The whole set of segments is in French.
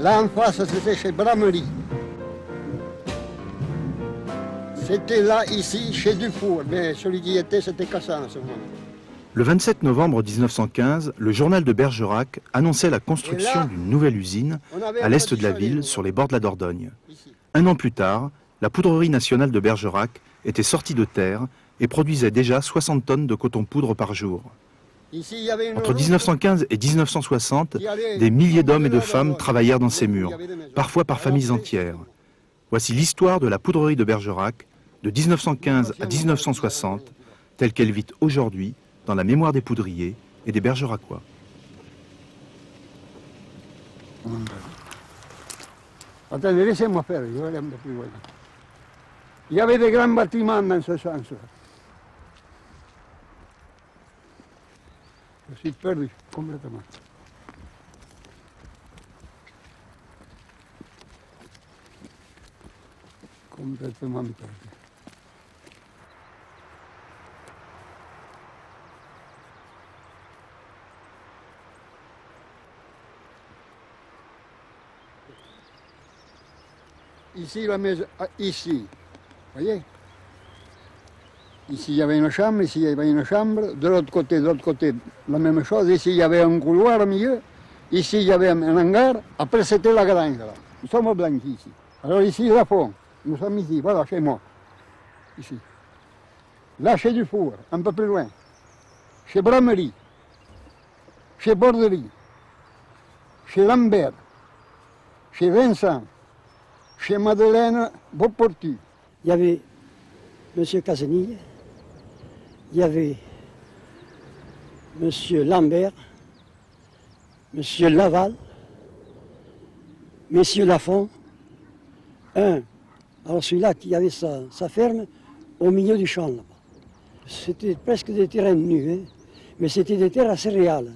Là en face, c'était chez Bramery. C'était là, ici, chez Dufour. Mais celui qui était, c'était Cassan à ce moment. Le 27 novembre 1915, le journal de Bergerac annonçait la construction d'une nouvelle usine à l'est de la ville, sur les bords de la Dordogne. Un an plus tard, la poudrerie nationale de Bergerac était sortie de terre et produisait déjà 60 tonnes de coton-poudre par jour. Entre 1915 et 1960, des milliers d'hommes et de femmes travaillèrent dans ces murs, parfois par familles entières. Voici l'histoire de la poudrerie de Bergerac, de 1915 à 1960, telle qu'elle vit aujourd'hui dans la mémoire des poudriers et des Bergeracois. Attendez, laissez-moi faire, je vais aller un peu plus loin. Il y avait des grands bâtiments dans ce sens. Je suis perdu complètement. Complètement perdu. Ici, la maison, ici, vous voyez? Ici, il y avait une chambre, ici, il y avait une chambre. De l'autre côté, la même chose. Ici, il y avait un couloir au milieu. Ici, il y avait un hangar. Après, c'était la grange, là. Nous sommes blancs ici. Alors ici, la fond. Nous sommes ici, voilà, chez moi. Ici. Là, chez Dufour, un peu plus loin. Chez Bramery. Chez Borderie. Chez Lambert. Chez Vincent. Chez Madeleine Beauportu. Il y avait M. Cazenille, il y avait M. Lambert, M. Laval, M. Lafont, alors celui-là qui avait sa ferme au milieu du champ là-bas. C'était presque des terrains nus, hein, mais c'était des terres à céréales.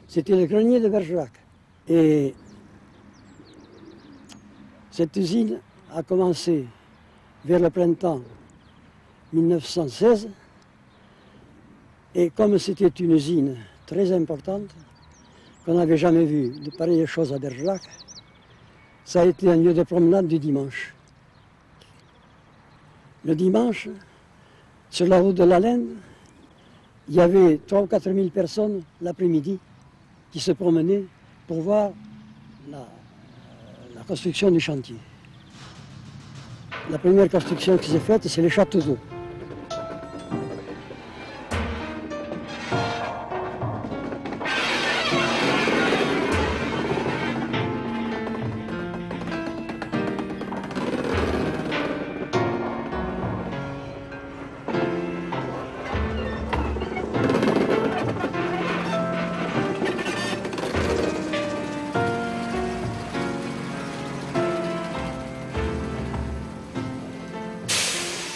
C'était le grenier de Bergerac. Et cette usine a commencé vers le printemps 1916, et comme c'était une usine très importante, qu'on n'avait jamais vu de pareilles choses à Bergerac, ça a été un lieu de promenade du dimanche. Le dimanche, sur la route de la Laine, il y avait 3 ou 4 000 personnes l'après-midi qui se promenaient pour voir la construction du chantier. La première construction qui s'est faite, c'est les châteaux d'eau.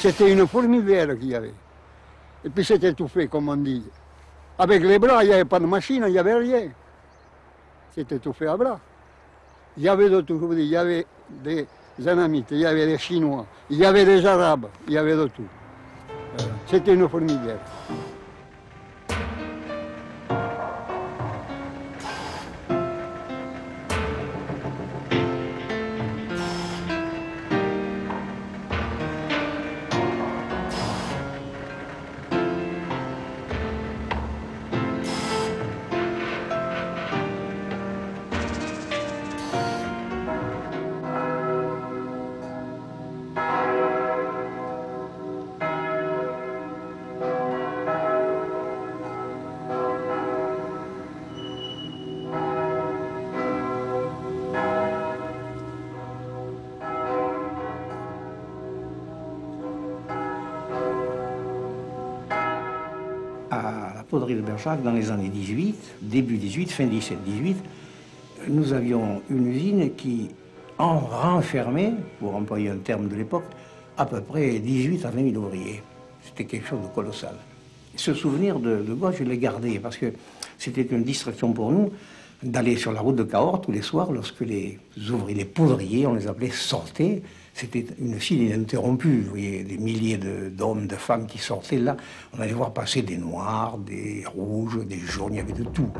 C'était une fourmilière qu'il y avait. Et puis c'était tout fait, comme on dit. Avec les bras, il n'y avait pas de machine, il n'y avait rien. C'était tout fait à bras. Il y avait de tout, je vous dis, il y avait des Anamites, il y avait des Chinois, il y avait des Arabes, il y avait de tout. C'était une fourmilière. À la poudrerie de Bergerac, dans les années 18, début 18, fin 17-18, nous avions une usine qui en renfermait, pour employer un terme de l'époque, à peu près 18 à 20 000 ouvriers. C'était quelque chose de colossal. Ce souvenir de gosse, je l'ai gardé parce que c'était une distraction pour nous d'aller sur la route de Cahors tous les soirs lorsque les ouvriers, les poudriers, on les appelait, sortaient. C'était une file ininterrompue, vous voyez, des milliers d'hommes, de femmes qui sortaient là. On allait voir passer des noirs, des rouges, des jaunes, il y avait de tout.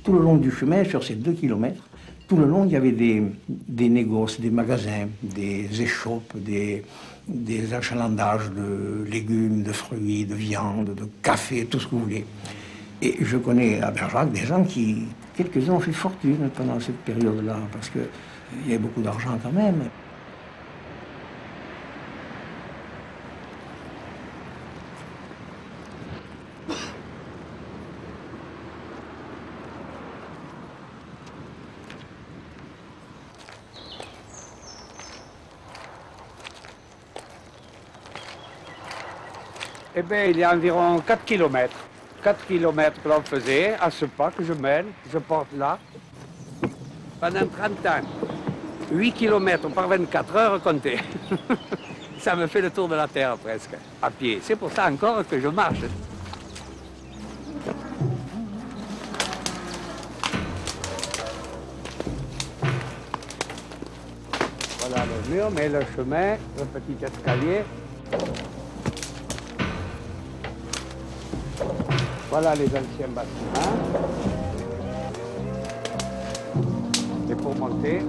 Tout le long du chemin, sur ces 2 kilomètres, tout le long, il y avait des négoces, des magasins, des échoppes, des achalandages de légumes, de fruits, de viande, de café, tout ce que vous voulez. Et je connais à Bergerac des gens qui, quelques-uns ont fait fortune pendant cette période-là, parce qu'il y avait beaucoup d'argent quand même. Eh bien, il y a environ 4 km. 4 km que l'on faisait à ce pas que je mène, je porte là. Pendant 30 ans, 8 km par 24 heures comptées. Ça me fait le tour de la Terre presque, à pied. C'est pour ça encore que je marche. Voilà le mur, mais le chemin, le petit escalier. Voilà les anciens bâtiments. Et pour monter,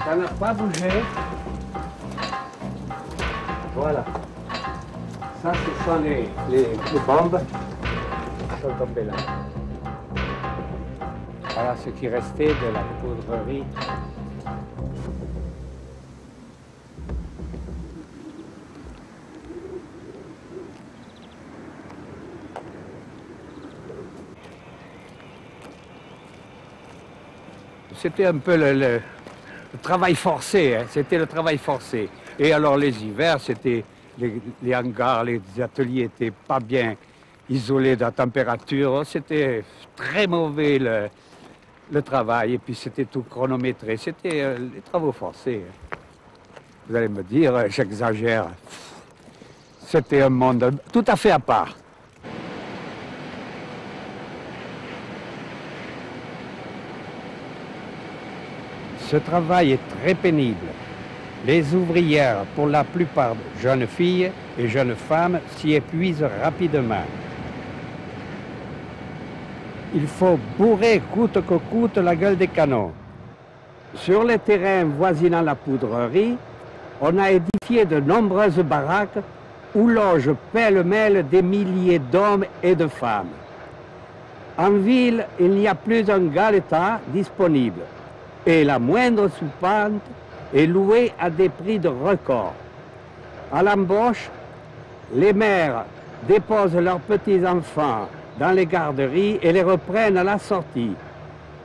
ça n'a pas bougé. Voilà. Ça, ce sont les bombes qui sont tombées là. Voilà ce qui restait de la poudrerie. C'était un peu le travail forcé, hein. C'était le travail forcé. Et alors les hivers, c'était les hangars, les ateliers n'étaient pas bien isolés de la température. C'était très mauvais le travail et puis c'était tout chronométré. C'était les travaux forcés. Vous allez me dire, j'exagère. C'était un monde tout à fait à part. Ce travail est très pénible. Les ouvrières, pour la plupart jeunes filles et jeunes femmes, s'y épuisent rapidement. Il faut bourrer coûte que coûte la gueule des canons. Sur les terrains voisinant la poudrerie, on a édifié de nombreuses baraques où logent pêle-mêle des milliers d'hommes et de femmes. En ville, il n'y a plus un galetas disponible et la moindre soupente est louée à des prix de record. À l'embauche, les mères déposent leurs petits-enfants dans les garderies et les reprennent à la sortie.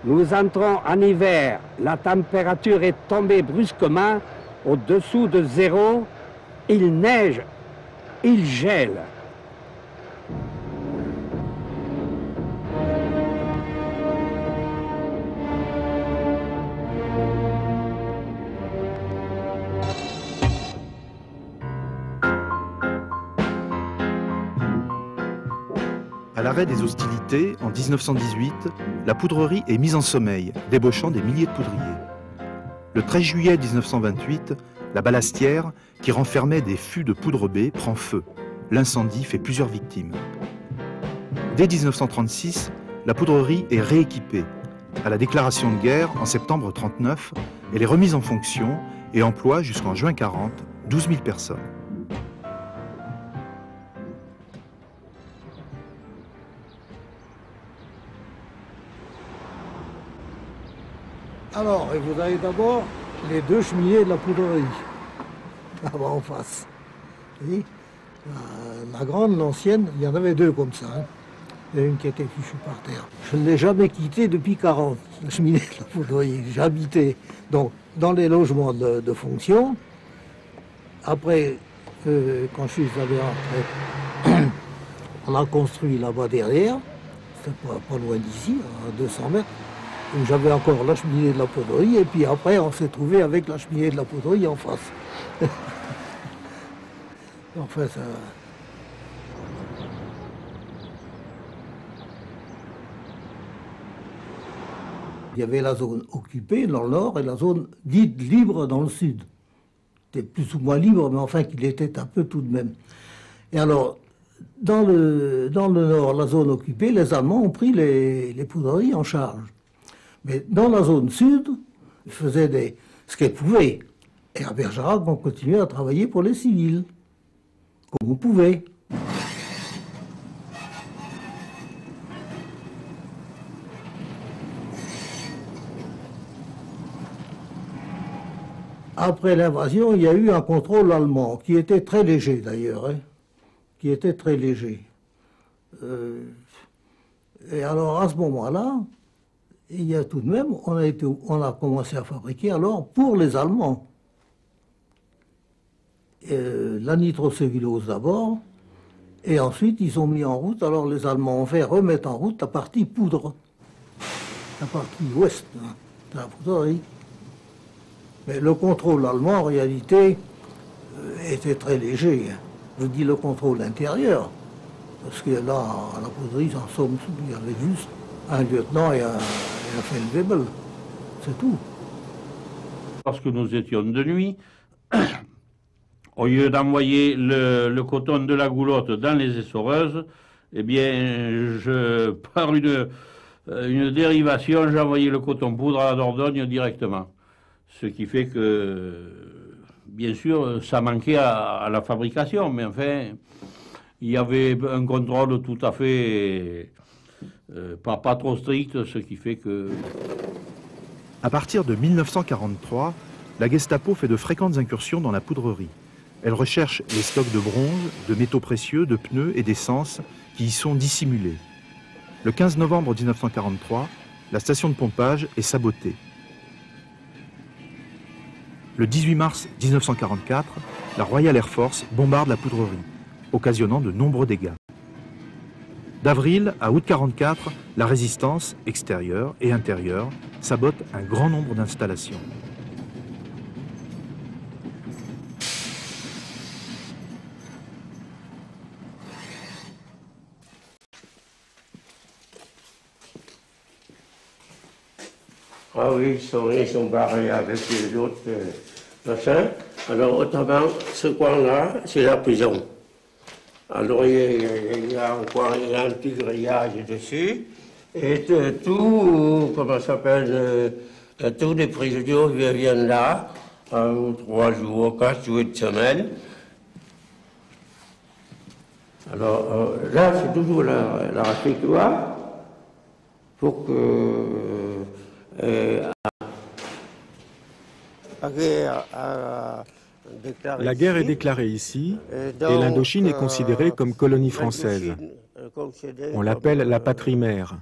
Nous entrons en hiver, la température est tombée brusquement au-dessous de 0, il neige, il gèle. À l'arrêt des hostilités, en 1918, la poudrerie est mise en sommeil, débauchant des milliers de poudriers. Le 13 juillet 1928, la ballastière, qui renfermait des fûts de poudre B, prend feu. L'incendie fait plusieurs victimes. Dès 1936, la poudrerie est rééquipée. À la déclaration de guerre, en septembre 1939, elle est remise en fonction et emploie jusqu'en juin 1940 12 000 personnes. Alors, et vous avez d'abord les 2 cheminées de la poudrerie, là-bas en face. Vous voyez, la grande, l'ancienne, il y en avait 2 comme ça. Hein. Il y en a une qui était fichue par terre. Je ne l'ai jamais quittée depuis 1940, la cheminée de la poudrerie. J'habitais donc dans les logements de fonction. Après, quand je suis allé rentrer, on a construit là-bas derrière, c'était pas loin d'ici, à 200 mètres. où j'avais encore la cheminée de la poudrerie, et puis après on s'est trouvé avec la cheminée de la poudrerie en face. Enfin, ça... Il y avait la zone occupée dans le nord et la zone dite libre dans le sud. C'était plus ou moins libre, mais enfin qu'il était un peu tout de même. Et alors, dans le nord, la zone occupée, les Allemands ont pris les poudreries en charge. Mais dans la zone sud, ils faisaient ce qu'ils pouvaient. Et à Bergerac, on continuait à travailler pour les civils, comme on pouvait. Après l'invasion, il y a eu un contrôle allemand, qui était très léger d'ailleurs, hein, qui était très léger. Et alors à ce moment-là, il y a tout de même, on a commencé à fabriquer alors pour les Allemands. La nitrocellulose d'abord, et ensuite ils ont mis en route, alors les Allemands ont fait remettre en route la partie poudre, la partie ouest de la poudrerie. Mais le contrôle allemand, en réalité, était très léger. Je dis le contrôle intérieur, parce que là, à la poudrerie, en somme, il y avait juste un lieutenant et un feldwebel. C'est tout. Lorsque nous étions de nuit, au lieu d'envoyer le coton de la goulotte dans les essoreuses, eh bien, par une dérivation, j'envoyais le coton poudre à la Dordogne directement. Ce qui fait que, bien sûr, ça manquait à la fabrication, mais enfin, il y avait un contrôle tout à fait pas trop strict, ce qui fait que... À partir de 1943, la Gestapo fait de fréquentes incursions dans la poudrerie. Elle recherche les stocks de bronze, de métaux précieux, de pneus et d'essence qui y sont dissimulés. Le 15 novembre 1943, la station de pompage est sabotée. Le 18 mars 1944, la Royal Air Force bombarde la poudrerie, occasionnant de nombreux dégâts. D'avril à août 1944, la résistance, extérieure et intérieure, sabote un grand nombre d'installations. Ah oui, ils sont barrés avec les autres machins. Alors, autrement, ce coin-là, c'est la prison. Alors, il y a un petit grillage dessus. Et tout, comment ça s'appelle, tous les prisonniers viennent là, 3 jours, 4 jours de semaine. Alors, là, c'est toujours la réfectoire pour que... La guerre est déclarée ici et l'Indochine est considérée comme colonie française. On l'appelle la patrie-mère.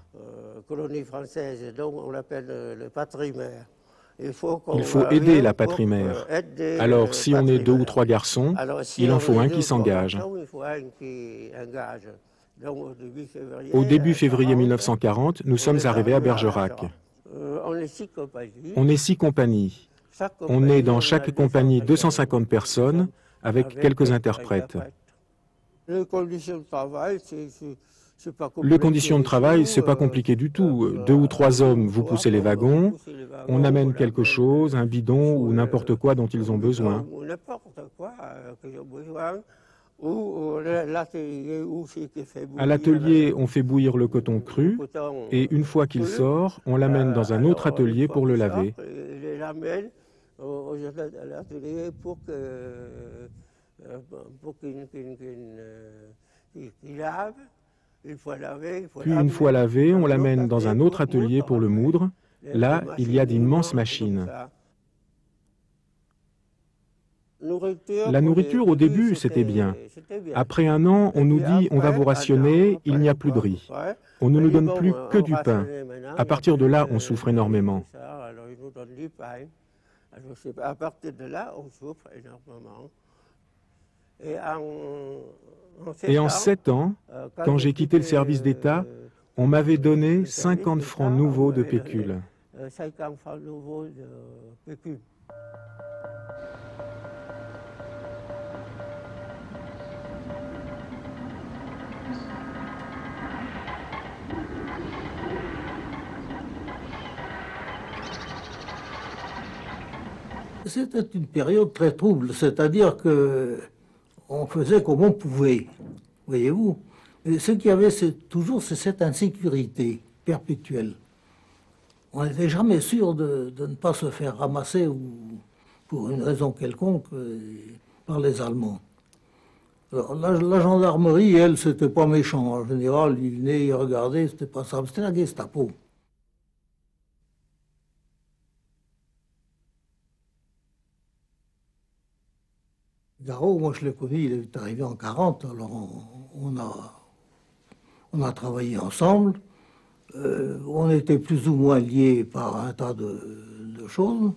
Colonie française, donc on l'appelle le patrie-mère. Il faut aider la patrie-mère. Alors, si on est 2 ou 3 garçons, il en faut un qui s'engage. Au début février 1940, nous sommes arrivés à Bergerac. On est 6 compagnies. On est dans chaque compagnie 250 personnes, avec quelques interprètes. Les conditions de travail, c'est pas compliqué. Les conditions de travail, c'est pas compliqué du tout. 2 ou 3 hommes, vous poussez les wagons, on amène quelque chose, un bidon ou n'importe quoi dont ils ont besoin. À l'atelier, on fait bouillir le coton cru et une fois qu'il sort, on l'amène dans un autre atelier pour le laver. Puis une fois lavé, on l'amène dans un autre atelier pour le moudre. Là, il y a d'immenses machines. La nourriture, au début, c'était bien. Après 1 an, on nous dit « on va vous rationner, il n'y a plus de riz ». On ne nous donne plus que du pain. À partir de là, on souffre énormément. À partir de là, on souffre énormément. Et en 7 ans, quand j'ai quitté le service d'État, on m'avait donné 50 francs nouveaux de pécule. 50 francs nouveaux de pécule. C'était une période très trouble, c'est-à-dire qu'on faisait comme on pouvait, voyez-vous. Et ce qu'il y avait toujours, c'est cette insécurité perpétuelle. On n'était jamais sûr de ne pas se faire ramasser ou pour une raison quelconque par les Allemands. Alors, la gendarmerie, elle, c'était pas méchant. En général, ils venaient, ils regardaient, c'était pas ça, c'était la Gestapo. Garot, moi je l'ai connu, il est arrivé en 40, alors on a travaillé ensemble. On était plus ou moins liés par un tas de choses.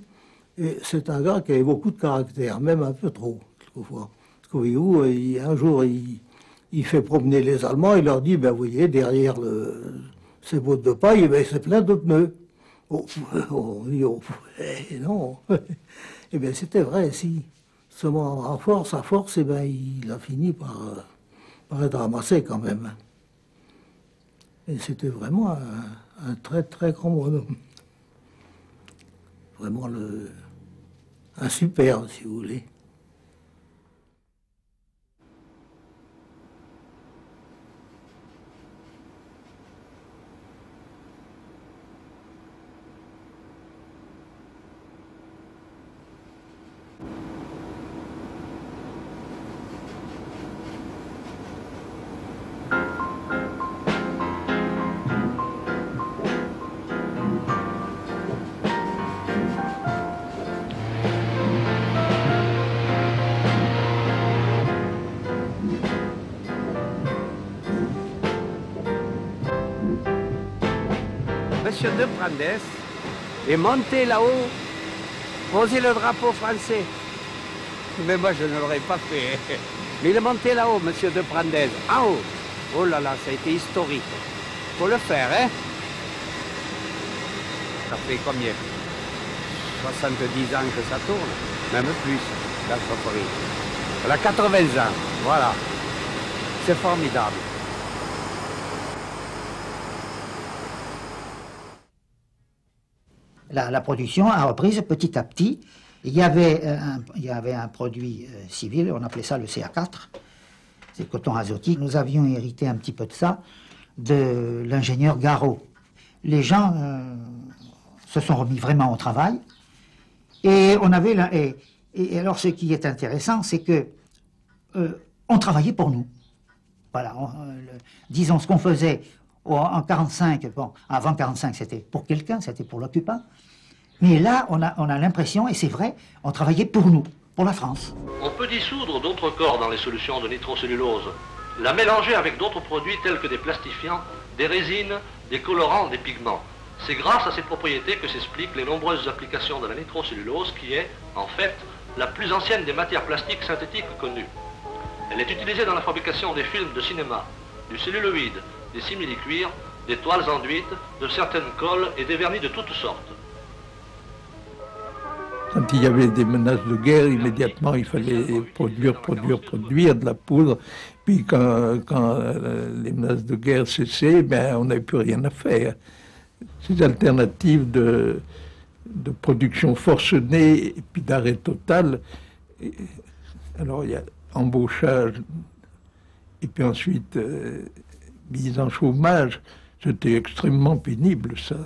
Et c'est un gars qui avait beaucoup de caractère, même un peu trop, quelquefois. Parce que voyez-vous, un jour, il fait promener les Allemands, il leur dit, ben vous voyez, derrière ces bottes de paille, ben, c'est plein de pneus. Oh, non. Eh bien, c'était vrai, si. Seulement, à force, eh ben, il a fini par être ramassé quand même. Et c'était vraiment un très, très grand bonhomme. Vraiment un super, si vous voulez. Monsieur de Brandes est monté là-haut, posé le drapeau français. Mais moi, je ne l'aurais pas fait. Mais il est monté là-haut, monsieur de Brandes, en haut. Oh là là, ça a été historique. Faut le faire, hein? Ça fait combien? 70 ans que ça tourne, même plus, la chaufferie. Elle a 80 ans, voilà. C'est formidable. La production a repris petit à petit. Il y avait un produit civil, on appelait ça le CA4, c'est le coton azotique. Nous avions hérité un petit peu de ça, de l'ingénieur Garot. Les gens se sont remis vraiment au travail. Et et alors ce qui est intéressant, c'est que on travaillait pour nous. Voilà, disons ce qu'on faisait en 45, bon, avant 45 c'était pour quelqu'un, c'était pour l'occupant. Mais là, on a l'impression, et c'est vrai, on travaillait pour nous, pour la France. On peut dissoudre d'autres corps dans les solutions de nitrocellulose, la mélanger avec d'autres produits tels que des plastifiants, des résines, des colorants, des pigments. C'est grâce à ces propriétés que s'expliquent les nombreuses applications de la nitrocellulose qui est, en fait, la plus ancienne des matières plastiques synthétiques connues. Elle est utilisée dans la fabrication des films de cinéma, du celluloïd, des simili-cuirs, des toiles enduites, de certaines colles et des vernis de toutes sortes. Quand il y avait des menaces de guerre, immédiatement il fallait produire de la poudre. Puis quand les menaces de guerre cessaient, ben, on n'avait plus rien à faire. Ces alternatives de production forcenée et puis d'arrêt total, alors il y a embauchage et puis ensuite mise en chômage, c'était extrêmement pénible ça.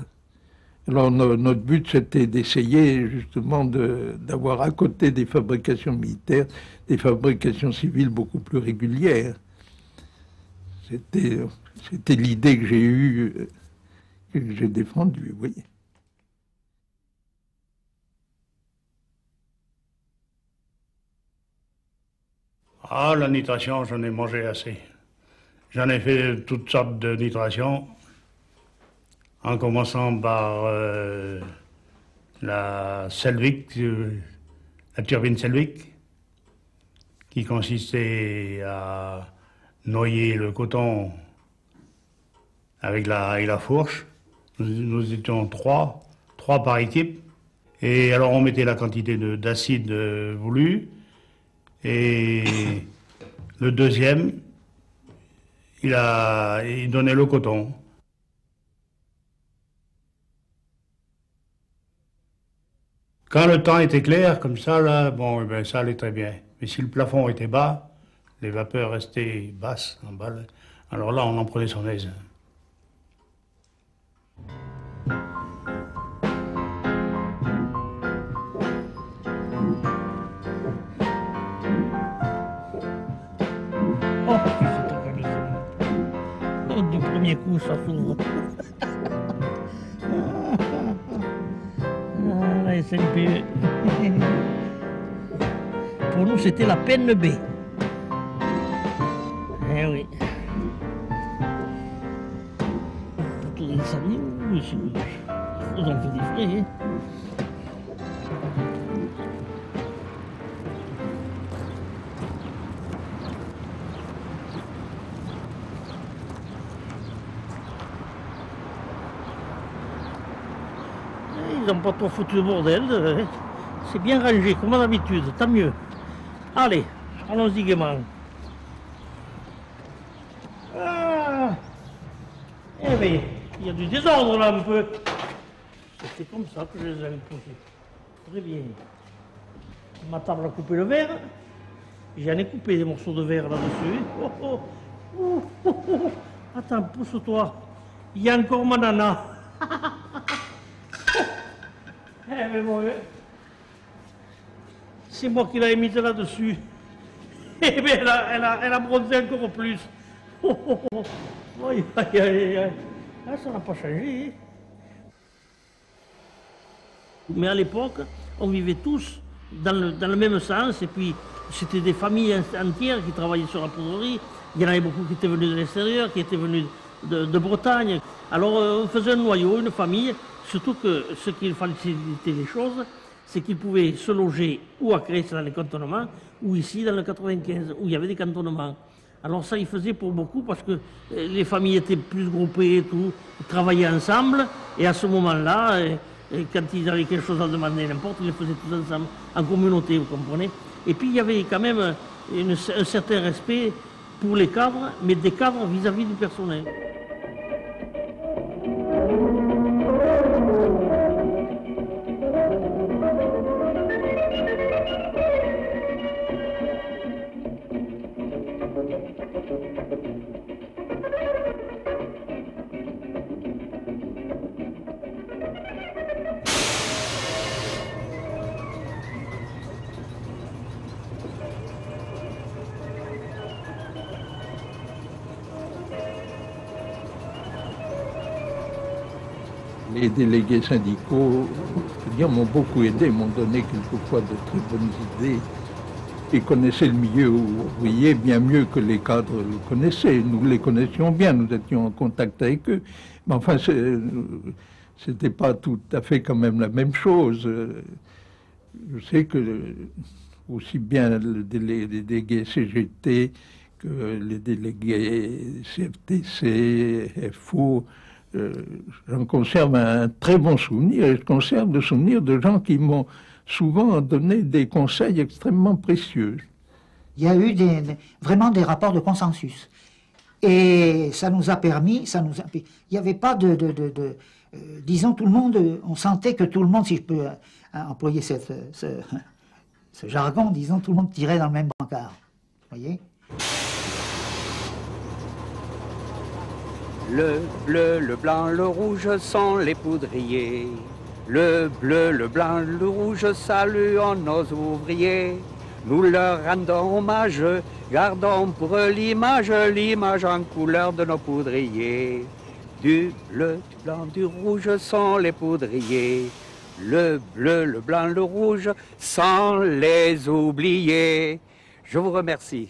Alors notre but c'était d'essayer justement d'avoir à côté des fabrications militaires, des fabrications civiles beaucoup plus régulières. C'était l'idée que j'ai eue, que j'ai défendue, oui. Ah, la nitration, j'en ai mangé assez. J'en ai fait toutes sortes de nitrations, en commençant par la Selvic, la turbine Selvic, qui consistait à noyer le coton avec la fourche. Nous étions trois par équipe. Et alors on mettait la quantité d'acide voulu. Et le deuxième, il donnait le coton. Quand le temps était clair, comme ça, là, bon, eh ben, ça allait très bien. Mais si le plafond était bas, les vapeurs restaient basses en bas, là, alors là, on en prenait son aise. Oh, c'est organisé. Oh, du premier coup, ça s'ouvre. La SNPE. Pour nous, c'était la peine B. Eh oui. Pour tous les amis, oui, ils ont fait des frais. Hein. Ils n'ont pas trop foutu le bordel. C'est bien rangé, comme d'habitude, tant mieux. Allez, allons-y gaiement. Ah. Eh bien, il y a du désordre là un peu. C'est comme ça que je les ai imposés. Très bien. Ma table a coupé le verre. J'en ai coupé des morceaux de verre là-dessus. Oh, oh. Oh, oh, oh. Attends, pousse-toi. Il y a encore ma nana. Eh mais bon, c'est moi qui l'ai mise là-dessus. Eh bien, elle a bronzé encore plus. Oh, oh, oh. Aïe, aïe, aïe, aïe. Ah, ça n'a pas changé. Mais à l'époque, on vivait tous dans le même sens. Et puis, c'était des familles entières qui travaillaient sur la poudrerie. Il y en avait beaucoup qui étaient venus de l'extérieur, qui étaient venus de Bretagne. Alors, on faisait un noyau, une famille. Surtout que ce qui facilitait les choses, c'est qu'ils pouvaient se loger ou à Crest dans les cantonnements, ou ici dans le 95, où il y avait des cantonnements. Alors ça, ils faisaient pour beaucoup parce que les familles étaient plus groupées et tout, ils travaillaient ensemble, et à ce moment-là, quand ils avaient quelque chose à demander, n'importe, ils le faisaient tous ensemble, en communauté, vous comprenez. Et puis il y avait quand même un certain respect pour les cadres, mais des cadres vis-à-vis du personnel. Les délégués syndicaux m'ont beaucoup aidé, m'ont donné quelquefois de très bonnes idées. Ils connaissaient le milieu ouvrier bien mieux que les cadres le connaissaient. Nous les connaissions bien, nous étions en contact avec eux. Mais enfin, c'était pas tout à fait quand même la même chose. Je sais que aussi bien les délégués CGT que les délégués CFTC, FO, j'en conserve un très bon souvenir, et je conserve le souvenir de gens qui m'ont souvent donné des conseils extrêmement précieux. Il y a eu vraiment des rapports de consensus. Et ça nous a permis, il n'y avait pas disons tout le monde, on sentait que tout le monde, si je peux employer ce jargon, disons, tout le monde tirait dans le même brancard. Vous voyez ? Le bleu, le blanc, le rouge sont les poudriers. Le bleu, le blanc, le rouge saluons nos ouvriers. Nous leur rendons hommage, gardons pour eux l'image en couleur de nos poudriers. Du bleu, du blanc, du rouge sont les poudriers. Le bleu, le blanc, le rouge sans les oublier. Je vous remercie.